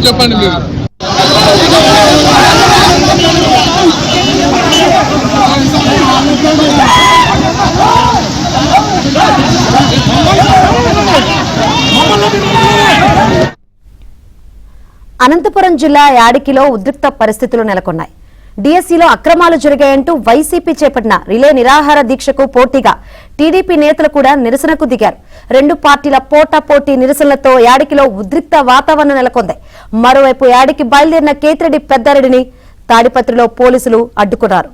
చెప్పండి మీరు. అనంతపురం జిల్లా యాడికిలో ఉద్రిక్త పరిస్థితులు నెలకొన్నాయి. డిఎస్సీలో అక్రమాలు జరిగాయంటూ వైసీపీ చేపట్టిన రిలే నిరాహార దీక్షకు పోటీగా టీడీపీ నేతలు కూడా నిరసనకు దిగారు. రెండు పార్టీల పోటాపోటీ నిరసనలతో యాడికిలో ఉద్రిక్త వాతావరణం నెలకొంది. మరోవైపు యాడికి బయలుదేరిన కేతిరెడ్డి పెద్దారెడ్డిని తాడిపత్రిలో పోలీసులు అడ్డుకున్నారు.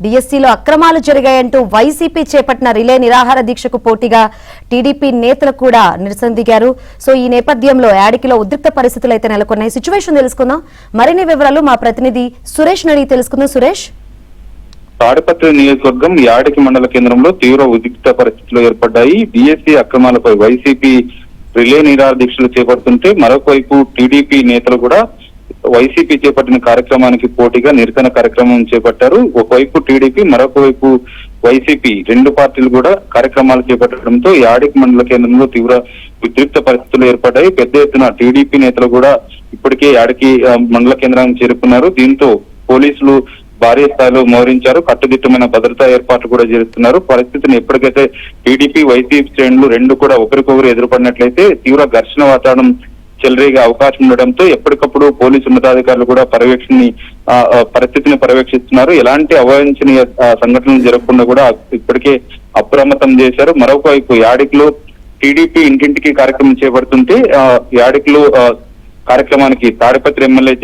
డిఎస్సీలో అక్రమాలు జరిగాయంటూ వైసీపీ చేపట్టిన రిలే నిరాహార దీక్షకు పోటీగా టీడీపీ నేతలు కూడా నిరసన దిగారు. సో ఈ నేపథ్యంలో యాడికిలో ఉద్రిక్త పరిస్థితులు అయితే నెలకొన్నాయి. సిచ్యువేషన్ తెలుసుకుందాం. మరిన్ని వివరాలు మా ప్రతినిధి సురేష్ అడిగి తెలుసుకుందాం. సురేష్, తాడిపత్రి నియోజకవర్గం యాడికి మండల కేంద్రంలో తీవ్ర ఉద్రిక్త పరిస్థితులు ఏర్పడ్డాయి. డిఎస్సీ అక్రమాలపై వైసీపీ రిలే నిరాహార దీక్షలు చేపడుతుంటే మరొకవైపు టీడీపీ నేతలు కూడా వైసీపీ చేపట్టిన కార్యక్రమానికి పోటీగా నిరసన కార్యక్రమం చేపట్టారు. ఒకవైపు టీడీపీ, మరొక వైపు వైసీపీ రెండు పార్టీలు కూడా కార్యక్రమాలు చేపట్టడంతో యాడికి మండల కేంద్రంలో తీవ్ర ఉద్రిక్త పరిస్థితులు ఏర్పడ్డాయి. పెద్ద ఎత్తున టీడీపీ నేతలు కూడా ఇప్పటికే యాడికి మండల కేంద్రానికి చేరుకున్నారు. దీంతో పోలీసులు భారీ స్థాయిలో మోహరించారు. కట్టుదిట్టమైన భద్రతా ఏర్పాట్లు కూడా చేస్తున్నారు. పరిస్థితిని ఎప్పటికైతే టీడీపీ, వైసీపీ శ్రేణులు రెండు కూడా ఒకరికొకరు ఎదురుపడినట్లయితే తీవ్ర ఘర్షణ వాతావరణం చెలరేగే అవకాశం ఉండడంతో ఎప్పటికప్పుడు పోలీసు ఉన్నతాధికారులు కూడా పరిస్థితిని పర్యవేక్షిస్తున్నారు. ఎలాంటి అవాంఛనీయ సంఘటనలు జరగకుండా కూడా ఇప్పటికే అప్రమత్తం చేశారు. మరొక వైపు యాడికిలో టీడీపీ ఇంటింటికి కార్యక్రమం చేపడుతుంటే యాడికిలో కార్యక్రమానికి తాడిపత్రి ఎమ్మెల్యే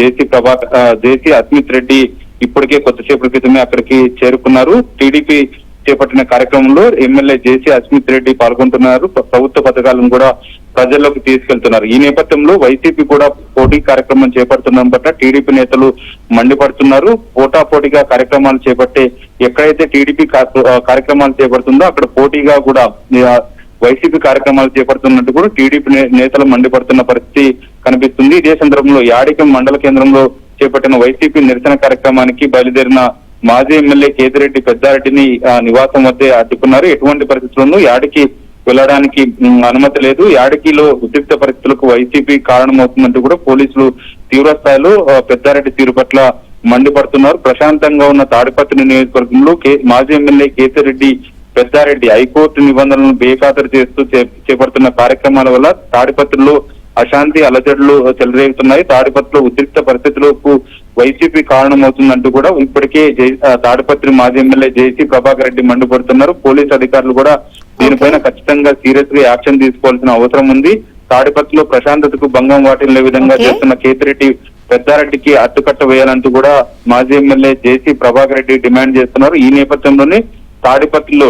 జేసీ అస్మిత్ రెడ్డి ఇప్పటికే కొద్దిసేపటి క్రితమే అక్కడికి చేరుకున్నారు. టీడీపీ చేపట్టిన కార్యక్రమంలో ఎమ్మెల్యే జేసీ అస్మిత్ రెడ్డి పాల్గొంటున్నారు. ప్రభుత్వ పథకాలను కూడా ప్రజల్లోకి తీసుకెళ్తున్నారు. ఈ నేపథ్యంలో వైసీపీ కూడా పోటీ కార్యక్రమం చేపడుతున్న పట్ల టీడీపీ నేతలు మండిపడుతున్నారు. పోటాపోటీగా కార్యక్రమాలు చేపట్టే ఎక్కడైతే టీడీపీ కార్యక్రమాలు చేపడుతుందో అక్కడ పోటీగా కూడా వైసీపీ కార్యక్రమాలు చేపడుతున్నట్టు కూడా టీడీపీ నేతలు మండిపడుతున్న పరిస్థితి కనిపిస్తుంది. ఇదే సందర్భంలో యాడికి మండల కేంద్రంలో చేపట్టిన వైసీపీ నిరసన కార్యక్రమానికి బయలుదేరిన మాజీ ఎమ్మెల్యే కేతిరెడ్డి పెద్దారెడ్డిని నివాసం వద్దే అడ్డుకున్నారు. ఎటువంటి పరిస్థితుల్లోనూ యాడికి వెళ్లడానికి అనుమతి లేదు. యాడికిలో ఉద్రిక్త పరిస్థితులకు వైసీపీ కారణమవుతుందంటూ కూడా పోలీసులు తీవ్ర స్థాయిలో పెద్దారెడ్డి తీరు పట్ల మండిపడుతున్నారు. ప్రశాంతంగా ఉన్న తాడిపత్రి నియోజకవర్గంలో మాజీ ఎమ్మెల్యే కేతిరెడ్డి పెద్దారెడ్డి హైకోర్టు నిబంధనలను బేఖాతరు చేస్తూ చేపడుతున్న కార్యక్రమాల వల్ల తాడిపత్రిలో అశాంతి అలజడులు చెలరేగుతున్నాయి. తాడిపత్రిలో ఉద్రిక్త పరిస్థితులకు వైసీపీ కారణమవుతుందంటూ కూడా ఇప్పటికే తాడిపత్రి మాజీ ఎమ్మెల్యే జేసీ ప్రభాకర్ రెడ్డి మండిపడుతున్నారు. పోలీసు అధికారులు కూడా దీనిపైన ఖచ్చితంగా సీరియస్ గా యాక్షన్ తీసుకోవాల్సిన అవసరం ఉంది. తాడిపత్రిలో ప్రశాంతతకు భంగం వాటిల్లే విధంగా చేస్తున్న కేతిరెడ్డి పెద్దారెడ్డికి అడ్డుకట్ట వేయాలంటూ కూడా మాజీ ఎమ్మెల్యే జేసీ ప్రభాకర్ రెడ్డి డిమాండ్ చేస్తున్నారు. ఈ నేపథ్యంలోనే తాడిపత్రిలో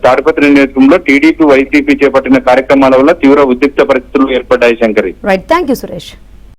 తాడిపత్రి నియోజకవర్గంలో టీడీపీ, వైసీపీ చేపట్టిన కార్యక్రమాల వల్ల తీవ్ర ఉద్రిక్త పరిస్థితులు ఏర్పడ్డాయి. Shankari, right, thank you Suresh.